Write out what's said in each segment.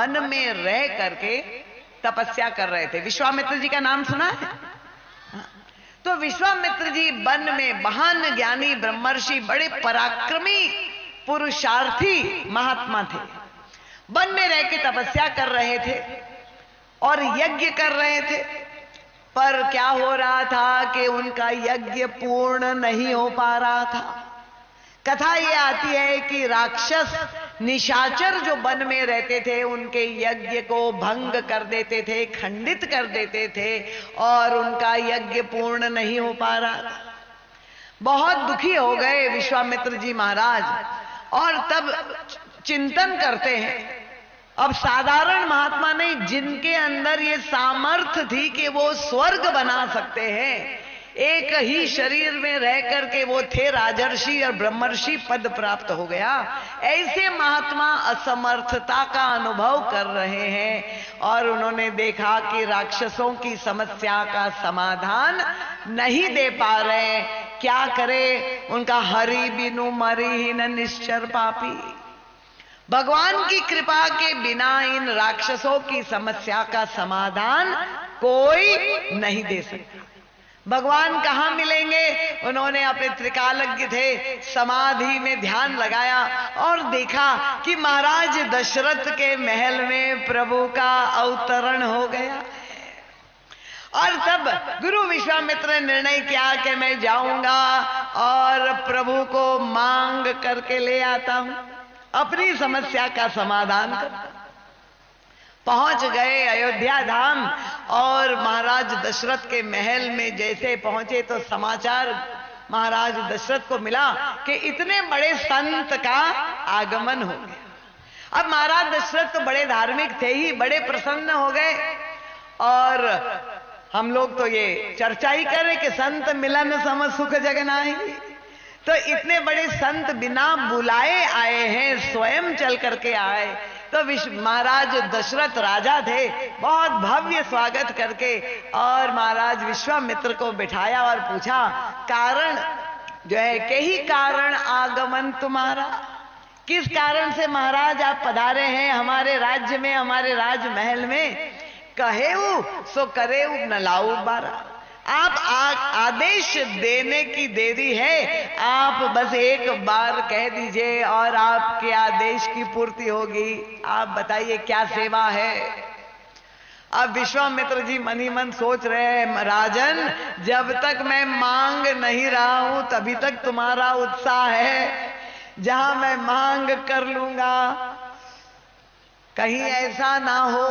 One में रह करके तपस्या कर रहे थे। विश्वामित्र जी का नाम सुना है? तो विश्वामित्र जी वन में महान ज्ञानी ब्रह्मर्षि, बड़े पराक्रमी पुरुषार्थी महात्मा थे। वन में रह के तपस्या कर रहे थे और यज्ञ कर रहे थे। पर क्या हो रहा था कि उनका यज्ञ पूर्ण नहीं हो पा रहा था। कथा ये आती है कि राक्षस निशाचर जो वन में रहते थे उनके यज्ञ को भंग कर देते थे, खंडित कर देते थे और उनका यज्ञ पूर्ण नहीं हो पा रहा। बहुत दुखी हो गए विश्वामित्र जी महाराज और तब चिंतन करते हैं। अब साधारण महात्मा नहीं, जिनके अंदर ये सामर्थ्य थी कि वो स्वर्ग बना सकते हैं, एक ही शरीर में रह करके वो थे राजर्षि और ब्रह्मर्षि पद प्राप्त हो गया। ऐसे महात्मा असमर्थता का अनुभव कर रहे हैं और उन्होंने देखा कि राक्षसों की समस्या का समाधान नहीं दे पा रहे। क्या करे? उनका हरि बिनु मरि ही न निश्चर पापी। भगवान की कृपा के बिना इन राक्षसों की समस्या का समाधान कोई नहीं दे सकता। भगवान कहां मिलेंगे? उन्होंने अपने त्रिकालज्ञ थे, समाधि में ध्यान लगाया और देखा कि महाराज दशरथ के महल में प्रभु का अवतरण हो गया। और तब गुरु विश्वामित्र ने निर्णय किया कि मैं जाऊंगा और प्रभु को मांग करके ले आता हूं, अपनी समस्या का समाधान कर। पहुंच गए अयोध्या धाम और महाराज दशरथ के महल में जैसे पहुंचे तो समाचार महाराज दशरथ को मिला कि इतने बड़े संत का आगमन हो गया। अब महाराज दशरथ तो बड़े धार्मिक थे ही, बड़े प्रसन्न हो गए। और हम लोग तो ये चर्चा ही कर रहे कि संत मिलन सम सुख जग नाही। तो इतने बड़े संत बिना बुलाए आए हैं, स्वयं चल करके आए। तो महाराज दशरथ राजा थे, बहुत भव्य स्वागत करके और महाराज विश्वामित्र को बिठाया और पूछा, कारण जो है कि ही कारण आगमन तुम्हारा, किस कारण से महाराज आप पधारे हैं हमारे राज्य में, हमारे राजमहल में? कहेऊ सो करेऊ न लाऊ बारा। आप आदेश देने की देरी है, आप बस एक बार कह दीजिए और आपके आदेश की पूर्ति होगी। आप बताइए क्या सेवा है? अब विश्वामित्र जी मन ही मन सोच रहे हैं, राजन जब तक मैं मांग नहीं रहा हूं तभी तक तुम्हारा उत्साह है, जहां मैं मांग कर लूंगा कहीं ऐसा ना हो।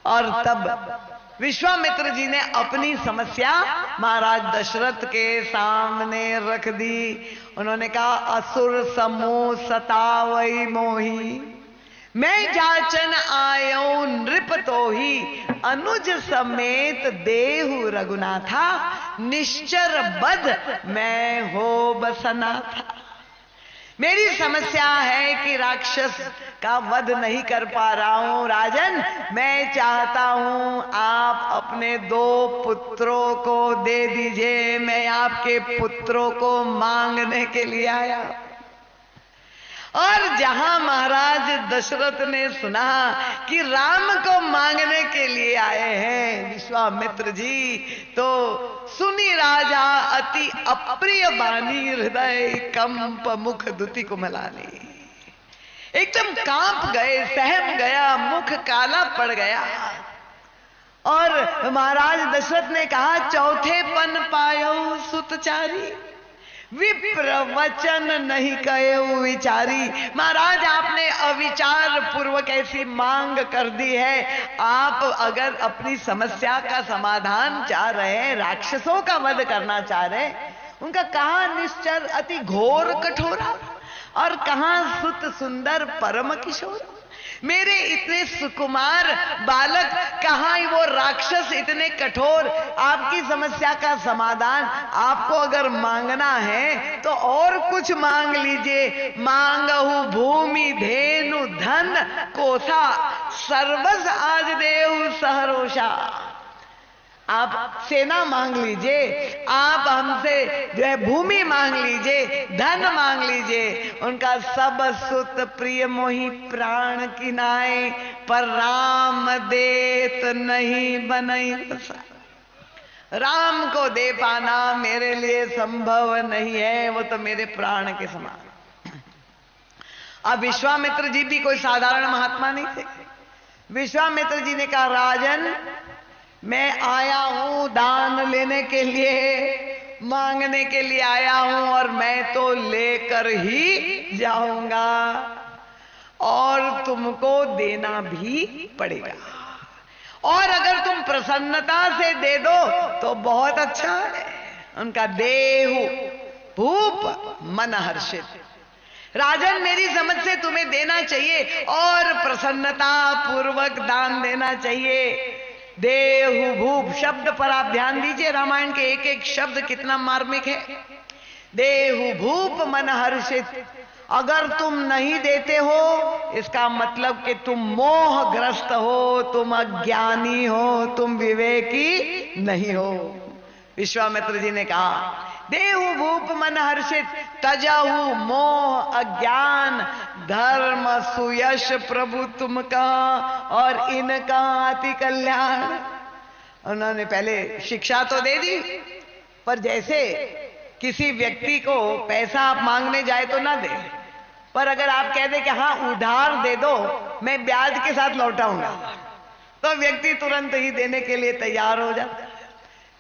और तब विश्वामित्र जी ने अपनी समस्या महाराज दशरथ के सामने रख दी। उन्होंने कहा, असुर समूह सतावई मोही, मैं जाचन आयो नृप तो ही, अनुज समेत देहु रघुनाथा, निश्चर बद मैं हो बसना था। मेरी समस्या है कि राक्षस का वध नहीं कर पा रहा हूं। राजन मैं चाहता हूं आप अपने 2 पुत्रों को दे दीजिए, मैं आपके पुत्रों को मांगने के लिए आया। और जहां महाराज दशरथ ने सुना कि राम को मांगने के लिए आए हैं विश्वामित्र जी, तो सुनी राजा अति अप्रिय बानी, हृदय कंप मुख दुति कुमलानी। एकदम कांप गए, सहम गया, मुख काला पड़ गया। और महाराज दशरथ ने कहा, चौथे पन पायो सुतचारी, विप्र वचन नहीं कहे विचारी। महाराज आपने अविचार पूर्वक ऐसी मांग कर दी है। आप अगर अपनी समस्या का समाधान चाह रहे हैं, राक्षसों का वध करना चाह रहे हैं, उनका कहां निश्चर अति घोर कठोरा और कहां सुत सुंदर परम किशोर। मेरे इतने सुकुमार बालक, कहां वो राक्षस इतने कठोर। आपकी समस्या का समाधान आपको अगर मांगना है तो और कुछ मांग लीजिए। मांगहु भूमि धेनु धन कोसा, सर्वस आज देहु सहरोषा। आप सेना मांग लीजिए, आप हमसे जो है भूमि मांग लीजिए, धन मांग लीजिए, उनका सब सुत प्रिय मोहि प्राण की नाय, पर राम देत नहीं बनई रसा। राम को दे पाना मेरे लिए संभव नहीं है, वो तो मेरे प्राण के समान। अब विश्वामित्र जी भी कोई साधारण महात्मा नहीं थे। विश्वामित्र जी ने कहा, राजन मैं आया हूं दान लेने के लिए, मांगने के लिए आया हूं, और मैं तो लेकर ही जाऊंगा और तुमको देना भी पड़ेगा, और अगर तुम प्रसन्नता से दे दो तो बहुत अच्छा है। उनका देहु भूप मन हर्षित। राजन मेरी समझ से तुम्हें देना चाहिए और प्रसन्नता पूर्वक दान देना चाहिए। देहु भूप शब्द पर आप ध्यान दीजिए, रामायण के एक एक शब्द कितना मार्मिक है। देहु भूप मन हर्षित। अगर तुम नहीं देते हो इसका मतलब कि तुम मोहग्रस्त हो, तुम अज्ञानी हो, तुम विवेकी नहीं हो। विश्वामित्र जी ने कहा, देहु भूप मन हर्षित, तजहु मोह अज्ञान, धर्म सुयश प्रभु तुमका, और इनका अति कल्याण। उन्होंने पहले शिक्षा तो दे दी, पर जैसे किसी व्यक्ति को पैसा आप मांगने जाए तो ना दे, पर अगर आप कह दे कि हाँ उधार दे दो, मैं ब्याज के साथ लौटाऊंगा, तो व्यक्ति तुरंत ही देने के लिए तैयार हो जाता है।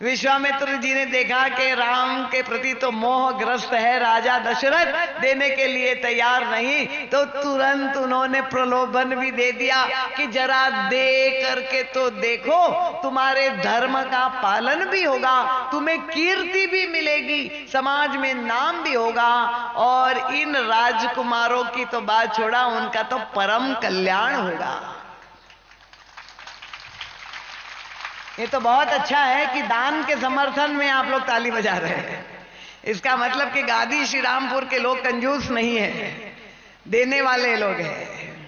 विश्वामित्र जी ने देखा कि राम के प्रति तो मोहग्रस्त है राजा दशरथ, देने के लिए तैयार नहीं, तो तुरंत उन्होंने प्रलोभन भी दे दिया कि जरा दे करके तो देखो, तुम्हारे धर्म का पालन भी होगा, तुम्हें कीर्ति भी मिलेगी, समाज में नाम भी होगा, और इन राजकुमारों की तो बात छोड़ा, उनका तो परम कल्याण होगा। ये तो बहुत अच्छा है कि दान के समर्थन में आप लोग ताली बजा रहे हैं। इसका मतलब कि गादी श्री रामपुर के लोग कंजूस नहीं है, देने वाले लोग हैं।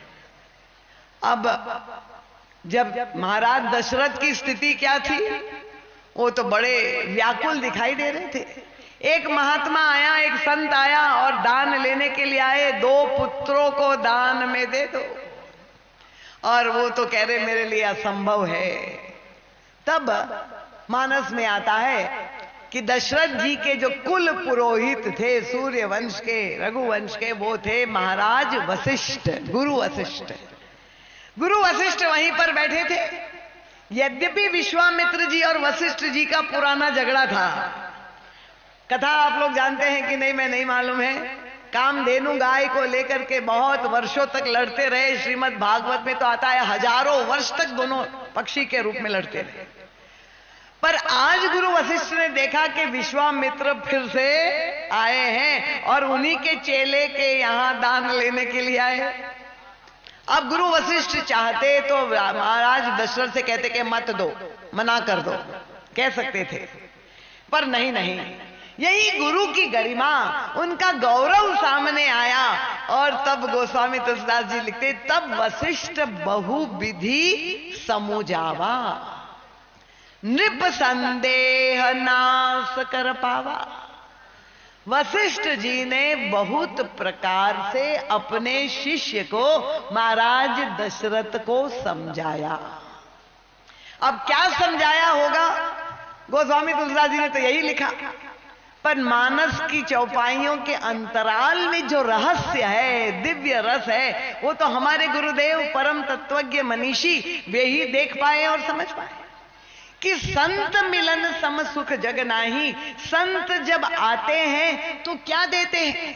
अब जब महाराज दशरथ की स्थिति क्या थी, वो तो बड़े व्याकुल दिखाई दे रहे थे। एक महात्मा आया, एक संत आया और दान लेने के लिए आए, 2 पुत्रों को दान में दे दो, और वो तो कह रहे मेरे लिए असंभव है। तब मानस में आता है कि दशरथ जी के जो कुल पुरोहित थे सूर्य वंश के, रघुवंश के, वो थे महाराज वशिष्ठ, गुरु वशिष्ठ। गुरु वशिष्ठ वहीं पर बैठे थे। यद्यपि विश्वामित्र जी और वशिष्ठ जी का पुराना झगड़ा था, कथा आप लोग जानते हैं कि नहीं मैं नहीं मालूम है। कामधेनु गाय को लेकर के बहुत वर्षों तक लड़ते रहे। श्रीमद् भागवत में तो आता है हजारों वर्ष तक दोनों पक्षी के रूप में लड़ते रहे। पर आज गुरु वशिष्ठ ने देखा कि विश्वामित्र फिर से आए हैं और उन्हीं के चेले के यहां दान लेने के लिए आए। अब गुरु वशिष्ठ चाहते तो महाराज दशरथ से कहते कि मत दो, मना कर दो, कह सकते थे, पर नहीं नहीं, यही गुरु की गरिमा, उनका गौरव सामने आया। और तब गोस्वामी तुलसीदास जी लिखते, तब वशिष्ठ बहुविधि समुझावा, नृप संदेह नाश कर पावा। वशिष्ठ जी ने बहुत प्रकार से अपने शिष्य को महाराज दशरथ को समझाया। अब क्या समझाया होगा, गोस्वामी तुलसीदास जी ने तो यही लिखा, पर मानस की चौपाइयों के अंतराल में जो रहस्य है, दिव्य रस है, वो तो हमारे गुरुदेव परम तत्वज्ञ मनीषी वे ही देख पाए और समझ पाए कि संत मिलन सम सुख जग नाही। संत जब आते हैं तो क्या देते हैं?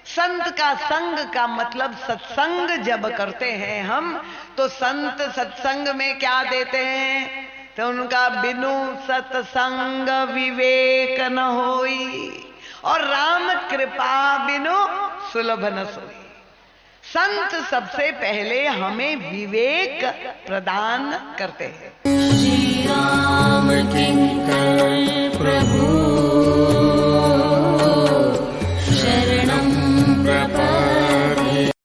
संत का संग का मतलब सत्संग जब करते हैं हम, तो संत सत्संग में क्या देते हैं? तो उनका बिनु सत्संग विवेक न होई, और राम कृपा बिनु सुलभ न सोई। संत सबसे पहले हमें विवेक प्रदान करते हैं। श्री राम किंकर प्रभु